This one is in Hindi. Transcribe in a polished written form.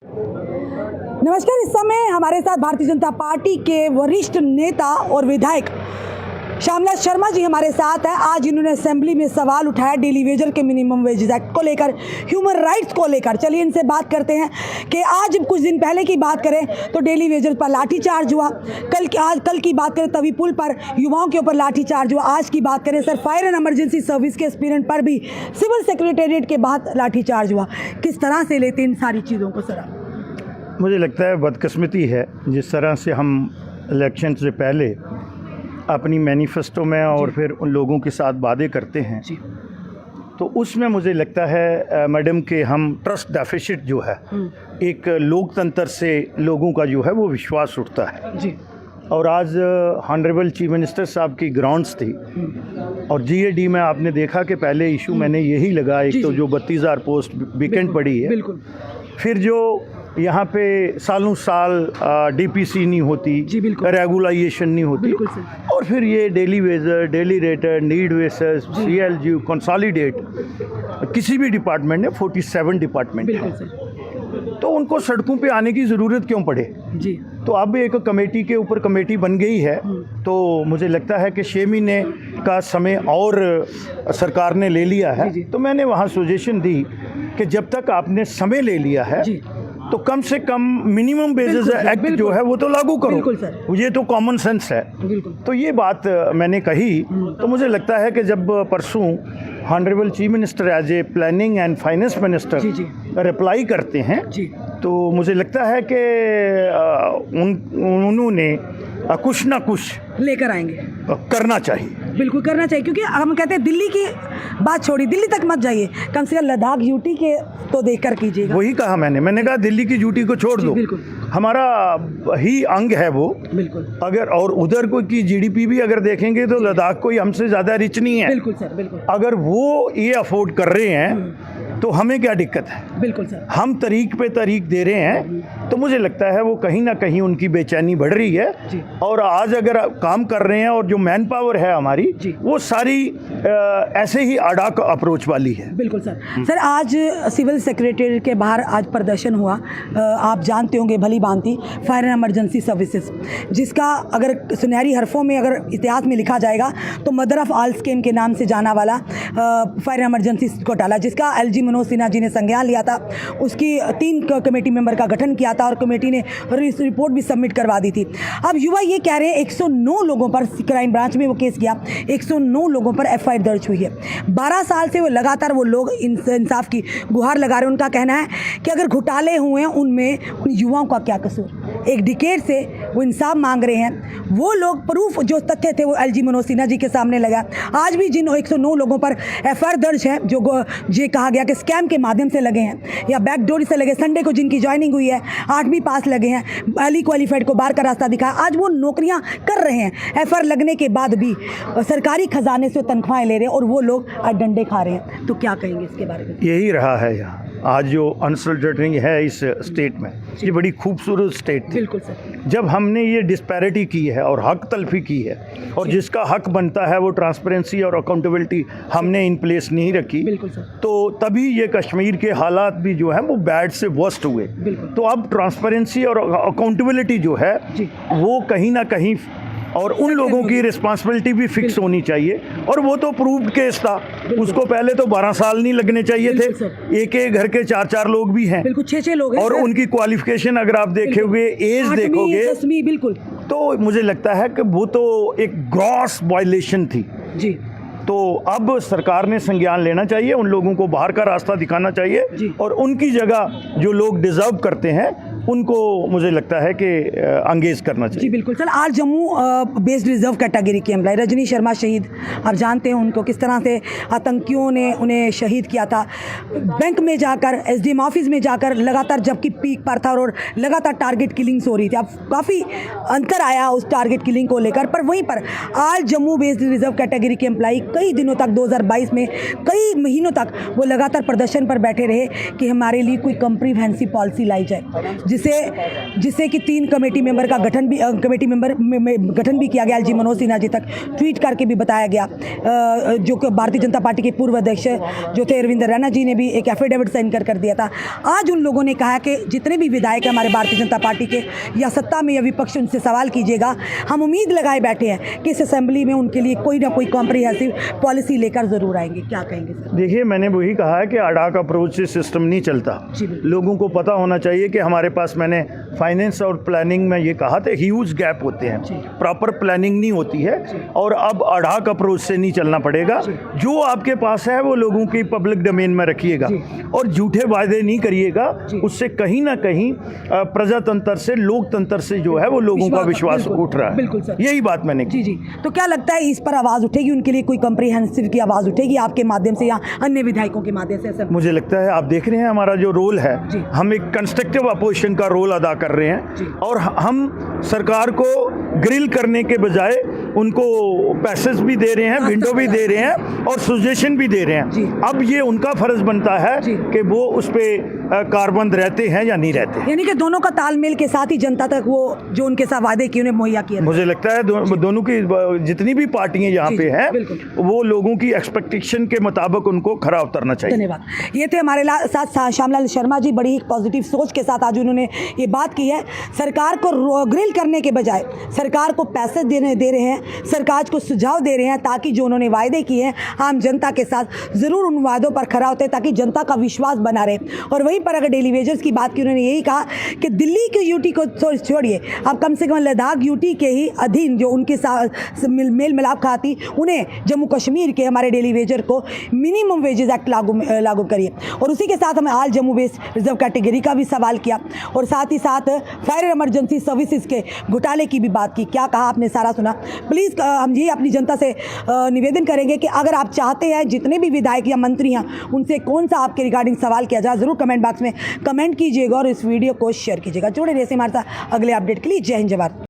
नमस्कार। इस समय हमारे साथ भारतीय जनता पार्टी के वरिष्ठ नेता और विधायक श्यामलाल शर्मा जी हमारे साथ हैं। आज इन्होंने असेंबली में सवाल उठाया डेली वेजर के मिनिमम वेजेस एक्ट को लेकर, ह्यूमन राइट्स को लेकर। चलिए इनसे बात करते हैं कि आज कुछ दिन पहले की बात करें तो डेली वेजर पर लाठीचार्ज हुआ, कल की बात करें तवी पुल पर युवाओं के ऊपर लाठीचार्ज हुआ, आज की बात करें sir fire and emergency service के एस्पिरेंट पर भी सिविल सेक्रेटेरिएट के बाद लाठीचार्ज हुआ। किस तरह से लेते इन सारी चीज़ों को सर? मुझे लगता है बदकिस्मती है जिस तरह से हम इलेक्शन से पहले अपनी मैनिफेस्टो में और फिर उन लोगों के साथ वादे करते हैं जी। तो उसमें मुझे लगता है मैडम के हम ट्रस्ट डेफिसिट जो है, एक लोकतंत्र से लोगों का जो है वो विश्वास उठता है जी। और आज ऑनरेबल चीफ मिनिस्टर साहब की ग्राउंड्स थी और जीएडी में आपने देखा कि पहले इशू मैंने यही लगा, एक तो जो 32,000 पोस्ट वीकेंट पड़ी है, बिल्कुल। फिर जो यहाँ पे सालों साल डीपीसी नहीं होती, रेगुलाइजेशन नहीं होती, और फिर ये daily Vaser, daily rater, need basis, CLG, consolidate, किसी भी डिपार्टमेंट में 47 डिपार्टमेंट है, तो उनको सड़कों पे आने की ज़रूरत क्यों पड़े जी? तो अब एक कमेटी के ऊपर कमेटी बन गई है, तो मुझे लगता है कि 6 महीने का समय और सरकार ने ले लिया है। तो मैंने वहाँ सजेशन दी कि जब तक आपने समय ले लिया है तो कम से कम मिनिमम वेजेस एक्ट जो है वो तो लागू करो। ये तो कॉमन सेंस है। तो ये बात मैंने कही, तो मुझे लगता है कि जब परसों honorable chief minister as a planning and finance minister reply करते हैं तो मुझे लगता है कि उन्होंने कुछ ना कुछ लेकर आएंगे, करना चाहिए। बिल्कुल करना चाहिए, क्योंकि हम कहते हैं दिल्ली की बात छोड़ी, दिल्ली तक मत जाइए, कम से कम लद्दाख यूटी के तो देखकर कीजिएगा। वही कहा मैंने कहा दिल्ली की यूटी को छोड़ दो, हमारा ही अंग है वो। बिल्कुल। अगर और उधर को की जीडीपी भी अगर देखेंगे तो लद्दाख कोई हमसे ज़्यादा रिच नहीं है। बिल्कुल सर, बिल्कुल। अगर वो ये अफोर्ड कर रहे हैं तो हमें क्या दिक्कत है? बिल्कुल सर। हम तरीक पे तरीक दे रहे हैं, तो मुझे लगता है वो कहीं ना कहीं उनकी बेचैनी बढ़ रही है। और आज अगर काम कर रहे हैं और जो मैन पावर है हमारी वो सारी ऐसे ही अडाक अप्रोच वाली है। बिल्कुल सर। सर आज सिविल सेक्रेटेरिएट के बाहर आज प्रदर्शन हुआ, आप जानते होंगे भली भांति, फायर एंड इमरजेंसी सर्विसेज, जिसका अगर सुनहरी हरफों में अगर इतिहास में लिखा जाएगा तो मदर ऑफ ऑल स्कीम के नाम से जाना वाला फायर एंड इमरजेंसी घोटाला, जिसका एलजी मनोज सिन्हा जी ने संज्ञान लिया था, उसकी 3 कमेटी मेंबर का गठन किया था और कमेटी ने रिपोर्ट भी सबमिट करवा दी थी। अब युवा ये कह रहे हैं 109 लोगों पर, क्राइम ब्रांच में वो केस किया, 109 लोगों पर एफआईआर दर्ज हुई है। 12 साल से वो लगातार वो लोग इंसाफ की गुहार लगा रहे हैं। उनका कहना है कि अगर घोटाले हुए हैं उनमें उन युवाओं का क्या कसूर, एक डिकेड से वो इंसाफ मांग रहे हैं। वो लोग प्रूफ जो तथ्य थे वो एलजी मनोज सिन्हा जी के सामने लगा। आज भी जिन 109 लोगों पर एफआईआर दर्ज है, जो ये कहा गया कि स्कैम के माध्यम से लगे हैं या बैकडोर से लगे, संडे को जिनकी ज्वाइनिंग हुई है, 8वीं पास लगे हैं, हाईली क्वालिफाइड को बाहर का रास्ता दिखाया, आज वो नौकरियां कर रहे हैं, एफआईआर लगने के बाद भी सरकारी खजाने से तनख्वाहें ले रहे हैं और वो लोग आज डंडे खा रहे हैं। तो क्या कहेंगे इसके बारे में? यही रहा है यहाँ आज जो अनसर्टेनिटी है इस स्टेट में, ये बड़ी खूबसूरत स्टेट थी। बिल्कुल सर। जब हमने ये डिस्पैरिटी की है और हक तलफी की है और जिसका हक बनता है वो ट्रांसपेरेंसी और अकाउंटेबिलिटी हमने इन प्लेस नहीं रखी, बिल्कुल सर, तो तभी ये कश्मीर के हालात भी जो है वो बैड से वर्स्ट हुए। तो अब ट्रांसपेरेंसी और अकाउंटेबिलिटी जो है वो कहीं ना कहीं, और उन लोगों की रिस्पांसिबिलिटी भी फिक्स होनी चाहिए, और वो तो प्रूव्ड केस था, उसको पहले तो 12 साल नहीं लगने चाहिए थे। एक घर के 4 लोग भी हैं, बिल्कुल 6 लोग हैं, और उनकी क्वालिफिकेशन अगर आप देखोगे, एज देखोगे, बिल्कुल, तो मुझे लगता है कि वो तो एक ग्रॉस वायलेशन थी जी। तो अब सरकार ने संज्ञान लेना चाहिए, उन लोगों को बाहर का रास्ता दिखाना चाहिए और उनकी जगह जो लोग डिजर्व करते हैं उनको मुझे लगता है कि अंगेज करना चाहिए। जी बिल्कुल सर। आज जम्मू बेस्ड रिजर्व कैटेगरी के एम्प्लॉय रजनी शर्मा शहीद, आप जानते हैं उनको किस तरह से आतंकियों ने उन्हें शहीद किया था। बैंक में जाकर, एसडीएम ऑफिस में जाकर लगातार, जबकि पीक पर था और लगातार टारगेट किलिंग्स हो रही थी। अब काफ़ी अंतर आया उस टारगेट किलिंग को लेकर, पर वहीं पर आज जम्मू बेस्ड रिजर्व कैटेगरी के एम्प्लॉय कई दिनों तक 2022 में कई महीनों तक वो लगातार प्रदर्शन पर बैठे रहे कि हमारे लिए कोई कॉम्प्रिहेंसिव पॉलिसी लाई जाए, जिसे कि 3 कमेटी मेंबर का गठन भी गठन भी किया गया। एलजी मनोज सिन्हा जी तक ट्वीट करके भी बताया गया। जो कि भारतीय जनता पार्टी के पूर्व अध्यक्ष जो थे अरविंद रैना जी ने भी एक एफिडेविट साइन कर दिया था। आज उन लोगों ने कहा कि जितने भी विधायक हमारे भारतीय जनता पार्टी के या सत्ता में या विपक्ष, उनसे सवाल कीजिएगा। हम उम्मीद लगाए बैठे हैं कि इस असेंबली में उनके लिए कोई ना कोई कॉम्प्रिहेंसिव पॉलिसी लेकर जरूर आएंगे। क्या कहेंगे सर? देखिए, मैंने वही कहा है कि अडाक अप्रोच से सिस्टम नहीं चलता। लोगों को पता होना चाहिए कि हमारे पास, मैंने फाइनेंस और प्लानिंग में ये कहा था, ह्यूज गैप होते हैं, प्रॉपर प्लानिंग नहीं होती है। और अब अडाक अप्रोच से नहीं चलना पड़ेगा। जो आपके पास है वो लोगों की पब्लिक डोमेन में रखिएगा और झूठे वादे नहीं करिएगा। उससे कहीं ना कहीं प्रजातंत्र से, लोकतंत्र से जो है वो लोगों का विश्वास उठ रहा है। बिल्कुल सर, यही बात मैंने की। जी। तो क्या लगता है इस पर आवाज़ उठेगी? उनके लिए कोई कॉम्प्रिहेंसिव की आवाज़ उठेगी आपके माध्यम से या अन्य विधायकों के माध्यम से? सर, मुझे लगता है आप देख रहे हैं हमारा जो रोल है, हम एक कंस्ट्रक्टिव अपोजिशन का रोल अदा कर रहे हैं और हम सरकार को ग्रिल करने के बजाय उनको पैसेज भी दे रहे हैं, विंडो भी दे रहे हैं और सजेशन भी दे रहे हैं। अब ये उनका फर्ज बनता है कि वो उस पर कारबंद रहते हैं या नहीं रहते। यानी कि दोनों का तालमेल के साथ ही जनता तक वो जो उनके साथ वादे किए उन्हें मुहैया किया। मुझे लगता है दोनों की जितनी भी पार्टियां यहाँ पे हैं वो लोगों की एक्सपेक्टेशन के मुताबिक उनको खरा उतरना चाहिए। धन्यवाद। ये थे हमारे साथ श्यामलाल शर्मा जी। बड़ी पॉजिटिव सोच के साथ आज उन्होंने ये बात की है। सरकार को ग्रिल करने के बजाय सरकार को पैसे दे रहे हैं, सरकार को सुझाव दे रहे हैं ताकि जो उन्होंने वायदे किए हैं आम जनता के साथ ज़रूर उन वादों पर खरा होते ताकि जनता का विश्वास बना रहे। और वहीं पर अगर डेली वेजेस की बात की, उन्होंने यही कहा कि दिल्ली की यूटी को छोड़िए, अब कम से कम लद्दाख यूटी के ही अधीन जो उनके साथ मेल मिलाप खाती, उन्हें जम्मू कश्मीर के हमारे डेली वेजर को मिनिमम वेजेस एक्ट लागू करिए। और उसी के साथ हमें आल जम्मू बेस रिजर्व कैटेगरी का भी सवाल किया और साथ ही साथ फायर इमरजेंसी सर्विसेज के घोटाले की भी बात की। क्या कहा आपने, सारा सुना। प्लीज़ हम ये अपनी जनता से निवेदन करेंगे कि अगर आप चाहते हैं जितने भी विधायक या मंत्री हैं उनसे कौन सा आपके रिगार्डिंग सवाल किया जाए, ज़रूर कमेंट बॉक्स में कमेंट कीजिएगा और इस वीडियो को शेयर कीजिएगा। जुड़े रहिए हमारे साथ अगले अपडेट के लिए। जय हिंद, जय भारत।